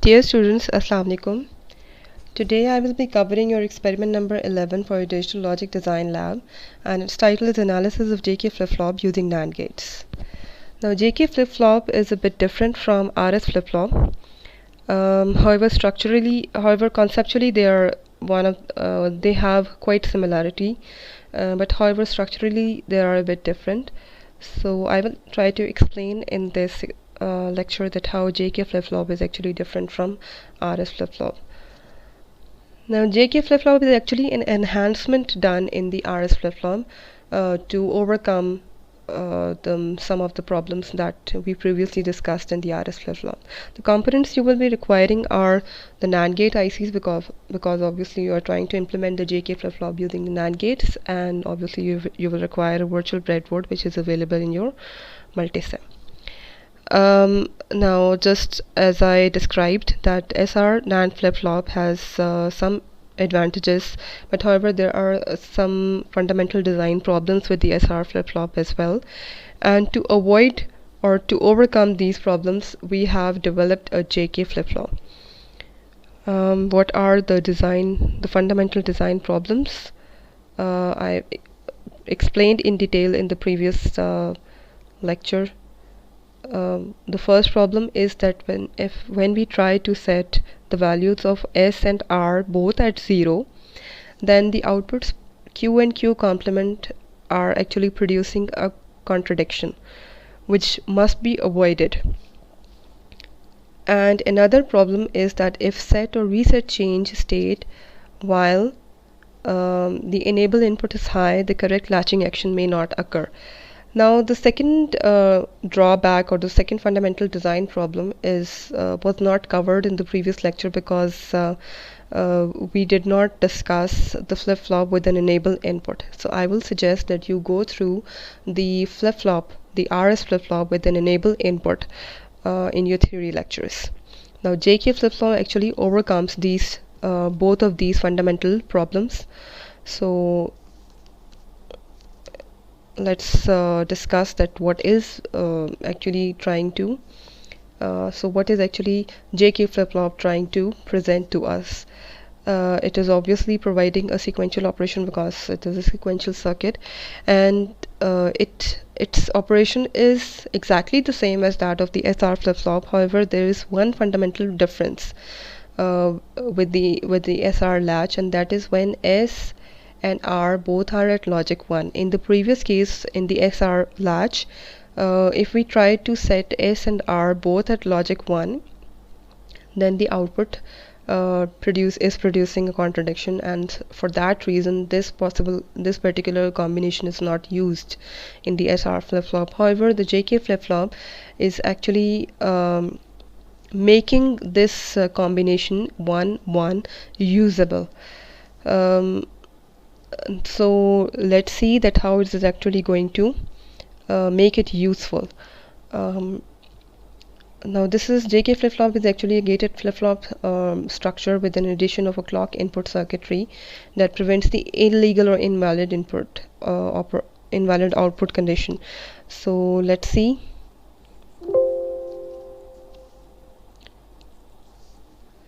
Dear students, Assalamu alaikum. Today I will be covering your experiment number 11 for your digital logic design lab, and its title is Analysis of JK flip-flop using NAND gates. Now JK flip-flop is a bit different from RS flip-flop. However, conceptually they are they have quite similarity, but however structurally they are a bit different. So I will try to explain in this lecture that how JK flip-flop is actually different from RS flip-flop. Now JK flip-flop is actually an enhancement done in the RS flip-flop to overcome some of the problems that we previously discussed in the RS flip-flop. The components you will be requiring are the NAND gate ICs because obviously you are trying to implement the JK flip-flop using the NAND gates, and obviously you will require a virtual breadboard which is available in your multisim. Now, just as I described, that SR NAND flip-flop has some advantages, but however there are some fundamental design problems with the SR flip-flop as well, and to avoid or to overcome these problems we have developed a JK flip-flop. What are the fundamental design problems? I explained in detail in the previous lecture. The first problem is that when we try to set the values of S and R both at 0, then the outputs Q and Q complement are actually producing a contradiction which must be avoided. And another problem is that if set or reset change state while the enable input is high, the correct latching action may not occur. Now the second drawback or the second fundamental design problem was not covered in the previous lecture because we did not discuss the flip-flop with an enable input. So I will suggest that you go through the flip-flop, the RS flip-flop with an enable input in your theory lectures. Now JK flip-flop actually overcomes these both of these fundamental problems. So let's discuss that what is actually trying to what is actually JK flip-flop trying to present to us. It is obviously providing a sequential operation because it is a sequential circuit, and its operation is exactly the same as that of the SR flip-flop. However, there is one fundamental difference with the SR latch, and that is when S and R both are at logic 1. In the previous case, in the SR latch, if we try to set S and R both at logic 1, then the output is producing a contradiction, and for that reason this particular combination is not used in the SR flip-flop. However, the JK flip-flop is actually making this combination 1-1 usable. So let's see that how it is actually going to make it useful. Now this is JK flip-flop is actually a gated flip-flop structure with an addition of a clock input circuitry that prevents the illegal or invalid input invalid output condition. So let's see.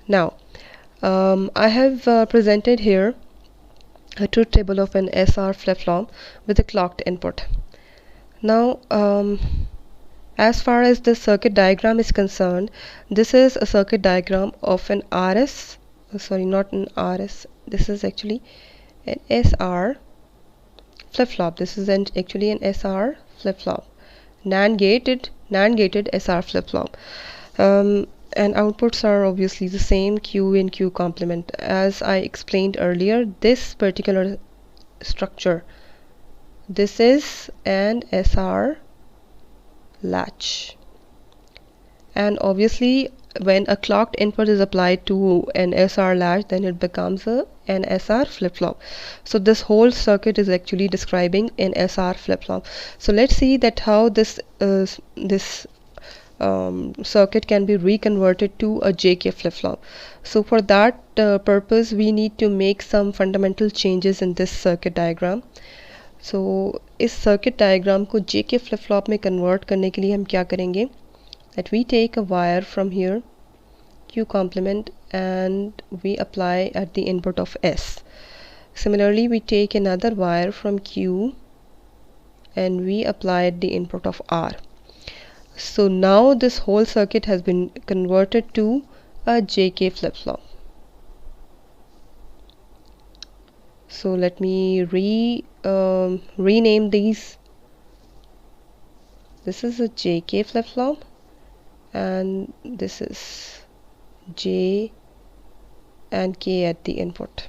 Now I have presented here a truth table of an SR flip-flop with a clocked input. Now as far as the circuit diagram is concerned, this is a circuit diagram of an RS, not an RS, this is actually an SR flip-flop. This is actually an SR flip-flop, NAND gated SR flip-flop. And outputs are obviously the same, Q and Q complement. As I explained earlier, this particular structure, this is an SR latch, and obviously when a clocked input is applied to an SR latch, then it becomes an SR flip-flop. So this whole circuit is actually describing an SR flip-flop. So let's see that how this circuit can be reconverted to a JK flip-flop. So for that purpose we need to make some fundamental changes in this circuit diagram. So इस circuit diagram को JK flip-flop में convert करने के लिए हम क्या करेंगे, that we take a wire from here Q complement and we apply at the input of S. Similarly, we take another wire from Q and we apply at the input of R. So now this whole circuit has been converted to a JK flip-flop. So let me rename these. This is a JK flip-flop and this is J and K at the input.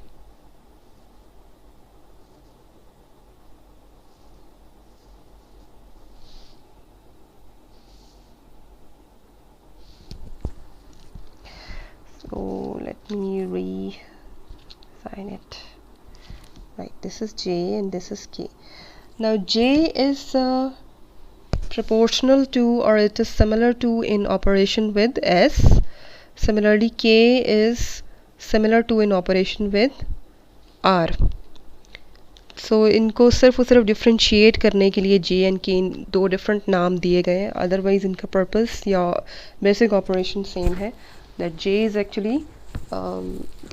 So let me re-sign it. Right, this is J and this is K. Now J is proportional to, or it is similar to in operation with S. Similarly, K is similar to in operation with R. So इनको सिर्फ और सिर्फ differentiate करने के लिए J and K दो different नाम दिए गए हैं, अदरवाइज इनका पर्पस या बेसिक ऑपरेशन सेम है. That J is actually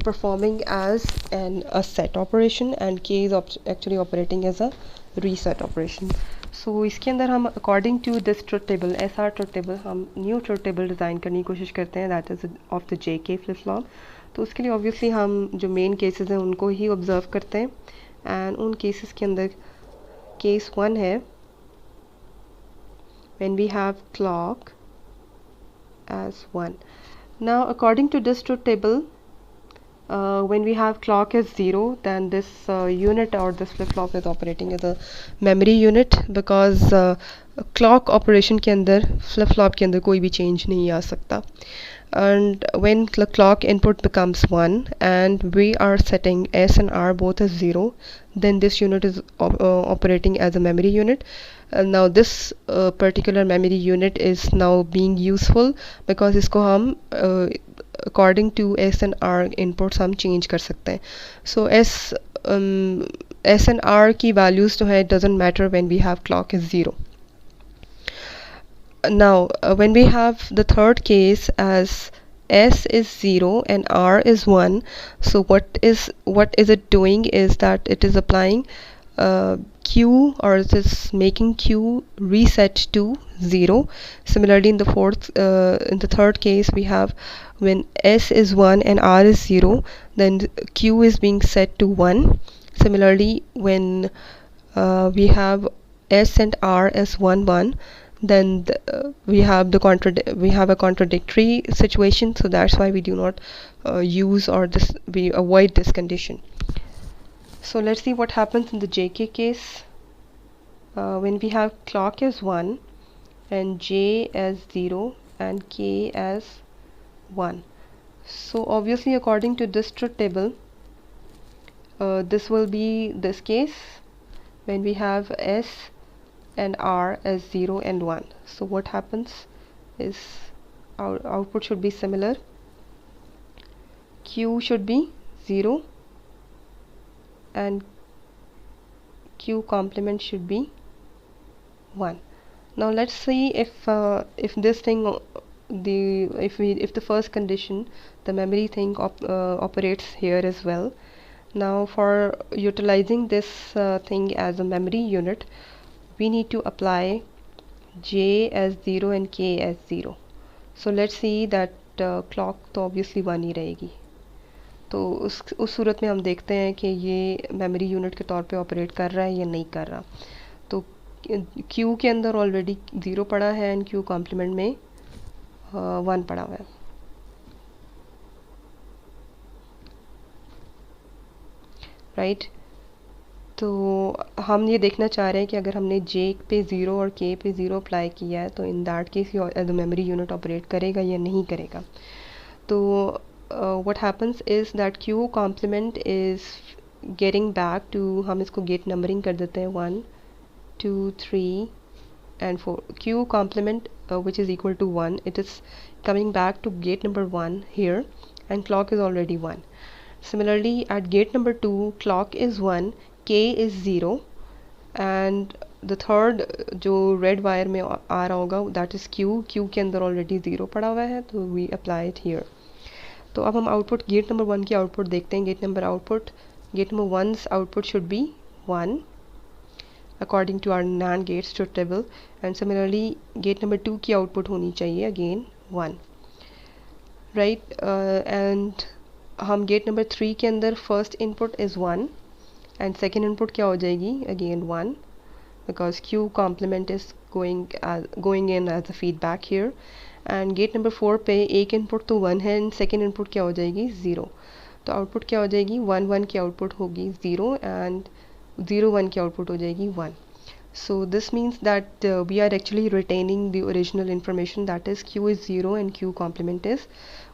performing as a set operation and K is actually operating as a reset operation. So इसके अंदर हम according to this truth table, SR truth table, हम new truth table design करने की कोशिश करते हैं, that is of the JK flip flop. तो उसके लिए obviously हम जो main cases हैं उनको ही observe करते हैं and उन cases के अंदर case 1 है when we have clock as 1. Now according to this truth table, when we have clock as 0, then this unit or this flip-flop is operating as a memory unit, because clock operation के अंदर flip-flop के अंदर कोई भी change नहीं आ सकता. And when the clock input becomes 1 and we are setting S and R both as 0, then this unit is operating as a memory unit. Now this particular memory unit is now being useful because इसको हम according to S and R inputs हम change कर सकते हैं. So S and R की values जो है, it doesn't matter when we have clock is 0. Now when we have the third case as S is 0 and R is 1, so what is it doing is that it is applying Q, or it is making Q reset to 0. Similarly in the third case we have when S is 1 and R is 0, then Q is being set to 1. Similarly when we have S and R as 1 1, then we have a contradictory situation, so that's why we do not use, or we avoid this condition. So let's see what happens in the JK case. When we have clock as 1 and J as 0 and K as 1. So obviously according to this truth table, this will be this case when we have S and R as 0 and 1. So what happens is our output should be similar. Q should be 0 and Q complement should be 1. Now let's see if this thing if the first condition, the memory thing operates here as well. Now for utilizing this thing as a memory unit, we need to apply J as 0 and K as 0. So let's see that clock तो obviously 1 ही रहेगी. तो उस सूरत में हम देखते हैं कि ये मेमोरी यूनिट के तौर पे ऑपरेट कर रहा है या नहीं कर रहा. तो Q के अंदर ऑलरेडी 0 पड़ा है एंड Q कॉम्प्लीमेंट में 1 पड़ा हुआ है. राइट, तो हम ये देखना चाह रहे हैं कि अगर हमने J पे 0 और K पे 0 अप्लाई किया है तो in that case the memory unit operate करेगा या नहीं करेगा. तो what happens is that Q complement is getting back to, हम इसको गेट नंबरिंग कर देते हैं 1 2 3 and 4. Q complement which is equal to 1, it is coming back to gate number 1 here and clock is already 1. Similarly at gate number 2 clock is 1, K is 0 and the third जो red wire में आ रहा होगा that is Q के अंदर already 0 पड़ा हुआ है, तो we apply it here. तो अब हम आउटपुट गेट नंबर 1 की आउटपुट देखते हैं. Gate number 1's output should be 1 according to our NAND gates truth table, and similarly gate number 2 की आउटपुट होनी चाहिए again 1, right. And हम गेट नंबर 3 के अंदर first input is 1 and second input क्या हो जाएगी again 1, because Q complement is going in as a feedback here. And gate number 4 पे एक इनपुट तो 1 है एंड सेकेंड इनपुट क्या हो जाएगी 0. तो आउटपुट क्या हो जाएगी 1 1 की आउटपुट होगी 0 एंड 0 1 की आउटपुट हो जाएगी 1. So this means that we are actually retaining the original information, that is Q is 0 and Q complement is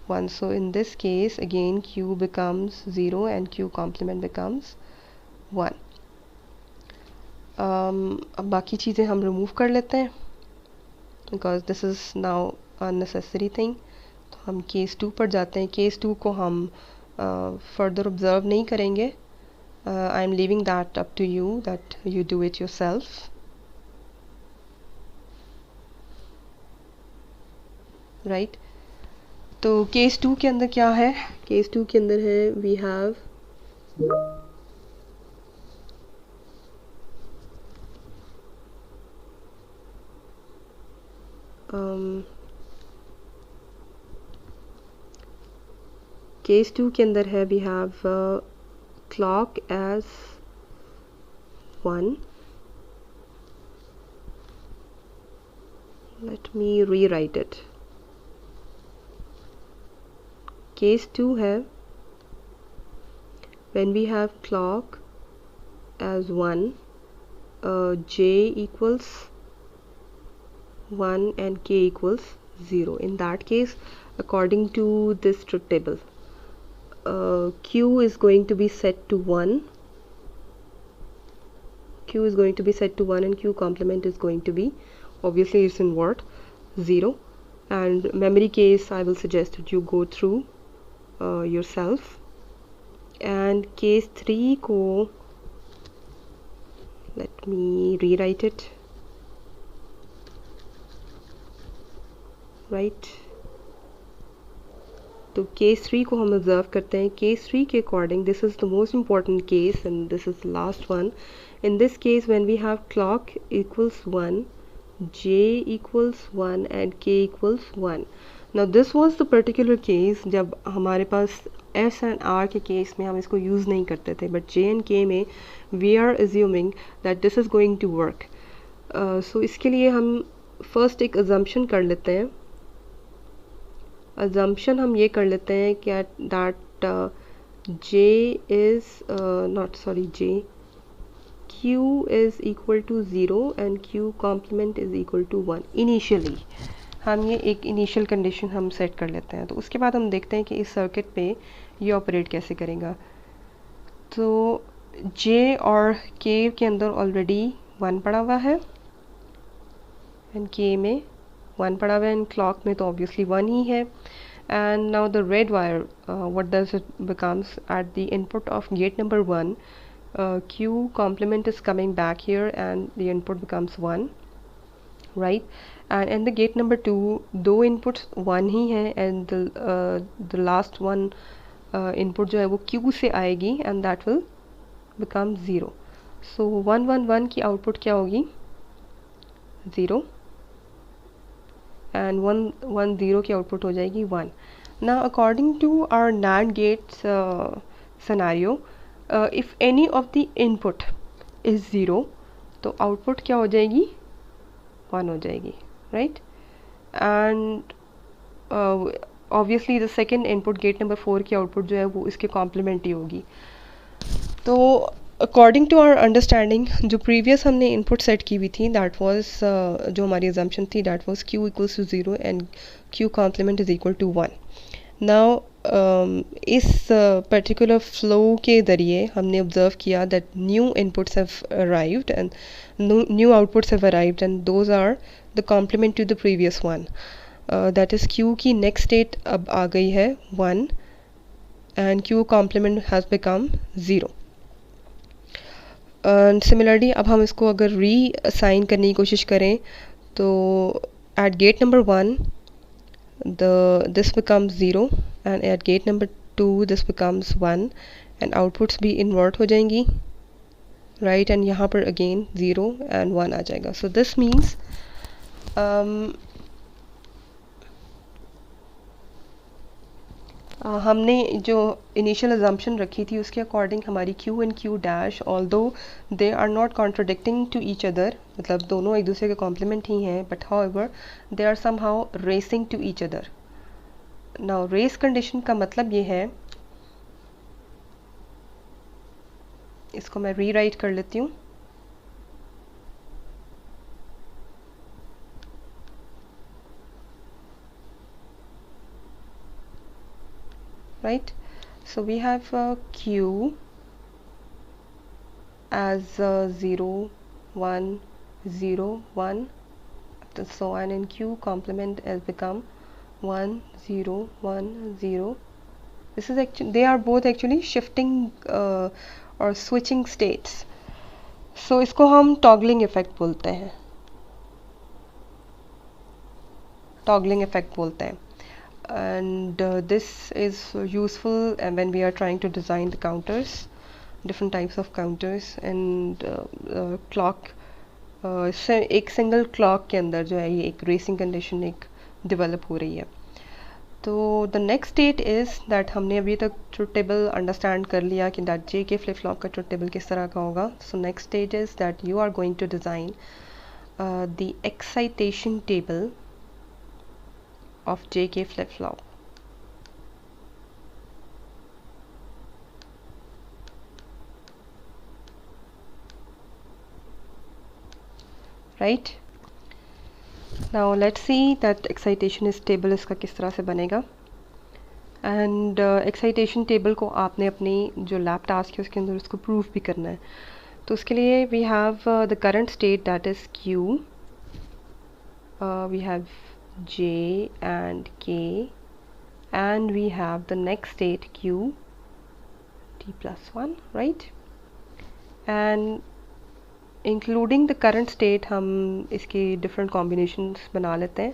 1. So in this case again Q becomes 0 and Q complement becomes 1. अब बाकी चीज़ें हम remove कर लेते हैं because this is now unnecessary thing. तो हम case 2 पर जाते हैं. केस 2 को हम फर्दर ऑब्ज़र्व नहीं करेंगे. I am leaving that up to you, that you do it yourself. Right. तो केस 2 के अंदर क्या है? केस 2 के अंदर है वी हैव केस 2 के अंदर है we have clock as 1. Let me rewrite it. Case 2 है when we have clock as 1, j equals 1 and k equals 0. In that case, according to this truth table, Q is going to be set to 1. Q is going to be set to 1 and Q complement is going to be, obviously it's in what, 0. And memory case I will suggest that you go through yourself. And case 3 को, let me rewrite it. Right. तो case 3 को हम observe करते हैं. Case 3 के according this is the most important case and this is the last one. In this case when we have clock equals 1, j equals 1 and k equals 1. Now this was the particular case जब हमारे पास S and R के case में हम इसको use नहीं करते थे, but J and K में we are assuming that this is going to work. So इसके लिए हम फर्स्ट एक assumption कर लेते हैं. assumption हम ये कर लेते हैं कि that J is Q is equal to 0 and Q complement is equal to 1. Initially हम ये एक इनिशियल कंडीशन हम सेट कर लेते हैं. तो उसके बाद हम देखते हैं कि इस सर्किट पे ये ऑपरेट कैसे करेगा. तो J और K के अंदर ऑलरेडी 1 पड़ा हुआ है एंड K में 1 पड़ा हुआ है एंड क्लॉक में तो ऑब्वियसली 1 ही है. And now the red wire, what does it becomes at the input of gate number 1, Q complement is coming back here and the input becomes 1, right. And in the gate number 2 दो inputs 1 ही हैं and the last one input जो है वो Q से आएगी and that will become 0. So 1 1 1 की output क्या होगी 0 and 1 1 0 की output हो जाएगी 1. Now according to our NAND gates scenario, if any of the input is 0 तो output क्या हो जाएगी 1 हो जाएगी, right. And obviously the second input gate number 4 की output जो है वो इसके complement ही होगी. तो अकॉर्डिंग टू आवर अंडरस्टैंडिंग जो प्रीवियस हमने इनपुट सेट की हुई थी दैट वाज जो हमारी अजम्पशन थी that was Q equals to 0 and Q complement is equal to 1. Now इस पर्टिकुलर फ्लो के ज़रिए हमने ऑब्जर्व किया that new inputs have arrived and new outputs have arrived and those are the complement to the previous one. That is Q की next state अब आ गई है 1 and Q complement has become 0. Similarly अब हम इसको अगर री असाइन करने की कोशिश करें तो at gate number 1 this becomes 0 and at gate number 2 this becomes 1 and outputs भी invert हो जाएंगी, right, and यहाँ पर again 0 and 1 आ जाएगा. So this means हमने जो इनिशियल अजम्पशन रखी थी उसके अकॉर्डिंग हमारी Q and Q dash although they are not contradicting to each other, मतलब दोनों एक दूसरे के कॉम्प्लीमेंट ही हैं, but however they are somehow racing to each other. Now race condition का मतलब ये है, इसको मैं रीराइट कर लेती हूँ. Right, so we have Q as 0 1 0 1, so on, and Q complement has become 1 0 1 0. This is actually, they are both actually shifting or switching states, so इसको हम toggling effect बोलते हैं, toggling effect बोलते हैं. And this is useful when we are trying to design the counters, different types of counters, and clock एक single clock के अंदर जो है ये एक रेसिंग कंडीशन एक डेवलप हो रही है. तो the next state is that हमने अभी तक ट्रुथ टेबल अंडरस्टैंड कर लिया कि that J K flip flop का ट्रुथ टेबल किस तरह का होगा. So next state is that you are going to design the excitation table of JK flip-flop. Right? Now let's see that excitation is table इसका किस तरह से बनेगा. And excitation table को आपने अपनी जो lab task है उसके अंदर उसको proof भी करना है. तो उसके लिए we have the current state, that is Q. We have J and K, and we have the next state Q T plus 1, right, and including the current state हम इसके different combinations बना लेते हैं.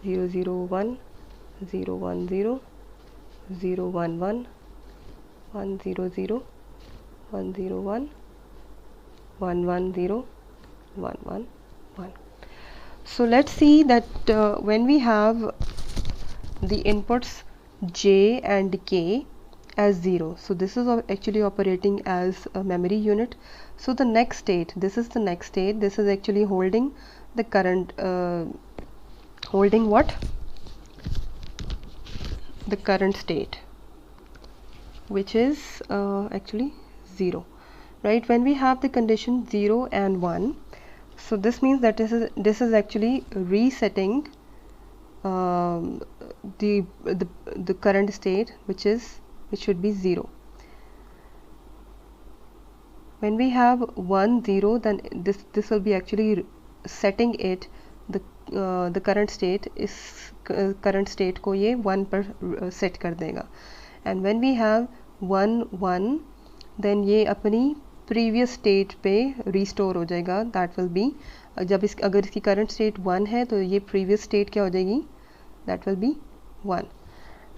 0 0 1 0 1 0 0 1 1 1 0 0 1 0 1 1 1 0 1 1 1. So let's see that when we have the inputs J and K as 0, so this is actually operating as a memory unit. So the next state, this is the next state, this is actually holding the current, holding what? The current state, which is actually 0, right? When we have the condition 0 and 1, so this means that this is actually resetting the current state, which should be 0. When we have 1 0, then this will be actually setting it, the current state is current state को ये 1 पर set कर देगा. And when we have 1 1, then ये अपनी previous state पे restore हो जाएगा. दैट विल बी, जब अगर इसकी करंट स्टेट 1 है तो ये प्रीवियस स्टेट क्या हो जाएगी, that will be 1.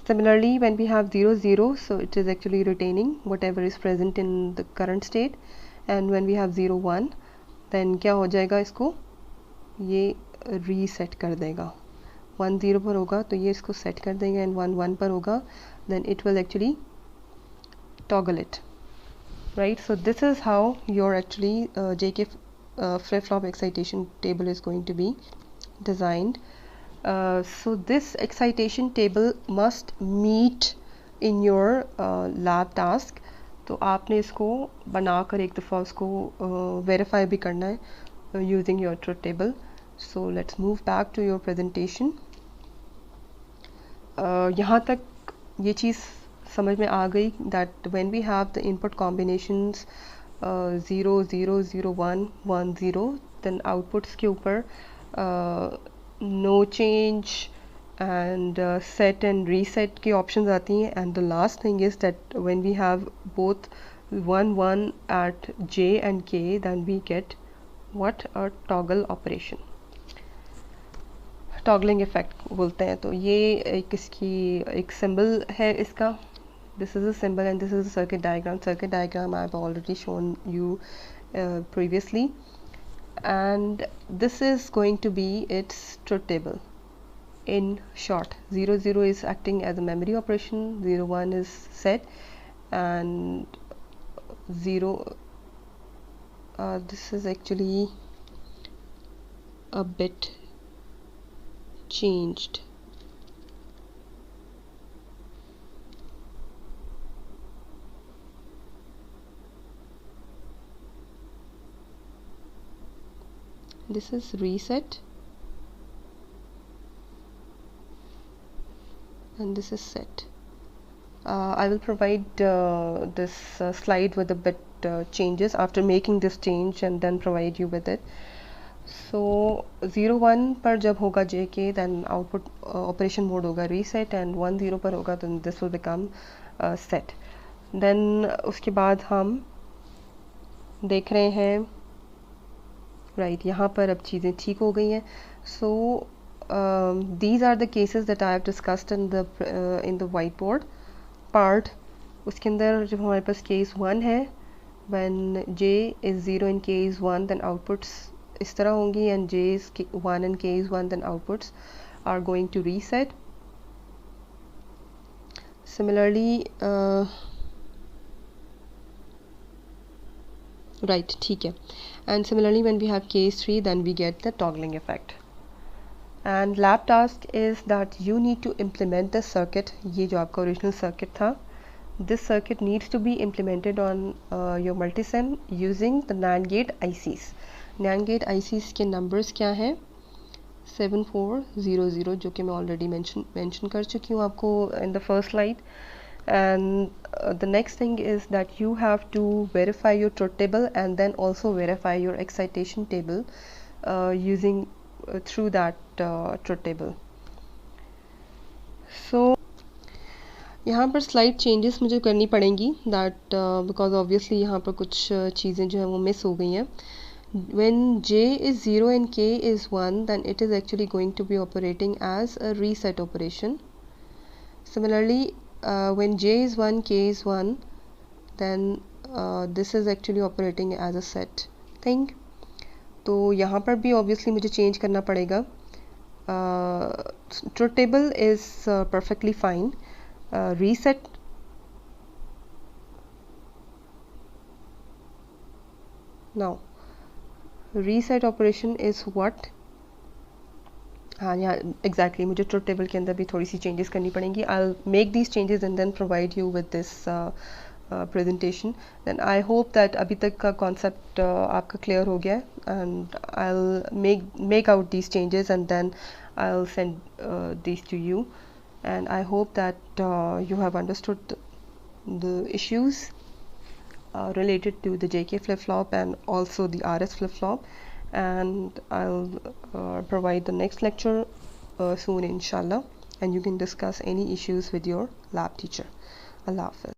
Similarly when we have 0 0, so it is actually retaining whatever is present in the current state. And when we have 0 1, then क्या हो जाएगा, इसको ये रीसेट कर देगा. 1 0 पर होगा तो ये इसको सेट कर देगा, एंड 1 1 पर होगा then it will actually toggle it. Right, so this is how your actually JK flip-flop excitation table is going to be designed. So this excitation table must meet in your lab task. तो आपने इसको बनाकर एक दफ़ा उसको verify भी करना है using your truth table. So let's move back to your presentation. यहाँ तक ये चीज़ समझ में आ गई that when we have the input combinations 0 0 0 1 1 0, then outputs के ऊपर no change and set and reset की options आती हैं. And the last thing is that when we have both 1 1 at J and K, then we get what, a toggle operation. Toggling effect बोलते हैं। तो ये एक इसकी एक सिंबल है इसका, this is a symbol and this is a circuit diagram. Circuit diagram I have already shown you previously, and this is going to be its truth table. In short, 0 0 is acting as a memory operation, 0 1 is set, and 0 this is actually a bit changed. This is reset and this is set. I will provide this slide with a bit changes after making this change and then provide you with it. So 0 1 पर जब होगा JK, then output operation mode होगा reset, and 1 0 पर होगा then this will become set. Then उसके बाद हम देख रहे हैं राइट यहाँ पर अब चीज़ें ठीक हो गई हैं। So these are the cases that I have discussed in the white board part. उसके अंदर जब हमारे पास केस 1 है, when j is 0 and k is 1, then outputs इस तरह होंगी, and j is 1 and k is 1, then outputs are going to reset. Similarly right, ठीक है, and similarly when we have case 3 then we get the toggling effect. And lab task is that you need to implement the circuit, ये जो आपका original circuit था, this circuit needs to be implemented on your multisim using the NAND gate ICs. NAND gate ICs के numbers क्या हैं? 7400, जो कि मैं already mention कर चुकी हूँ आपको in the first slide. And the next thing is that you have to verify your truth table and then also verify your excitation table using through that truth table. So यहाँ पर slide changes मुझे करनी पड़ेंगी, that because obviously यहाँ पर कुछ चीज़ें जो हैं वो मिस हो गई हैं। when j is 0 and k is 1, then it is actually going to be operating as a reset operation. Similarly, when j is 1, k is 1, then this is actually operating as a set thing. तो यहाँ पर भी obviously मुझे change करना पड़ेगा. Truth table is perfectly fine. Reset now. Reset operation is what? हाँ यहाँ exactly मुझे truth table के अंदर भी थोड़ी सी changes करनी पड़ेंगी. I'll make these changes and then provide you with this presentation. Then I hope that अभी तक का concept आपका clear हो गया है, and I'll make out these changes and then I'll send these to you. And I hope that you have understood the issues related to the JK flip-flop and also the RS flip-flop. And I'll provide the next lecture soon inshallah, and you can discuss any issues with your lab teacher. Allah Hafiz.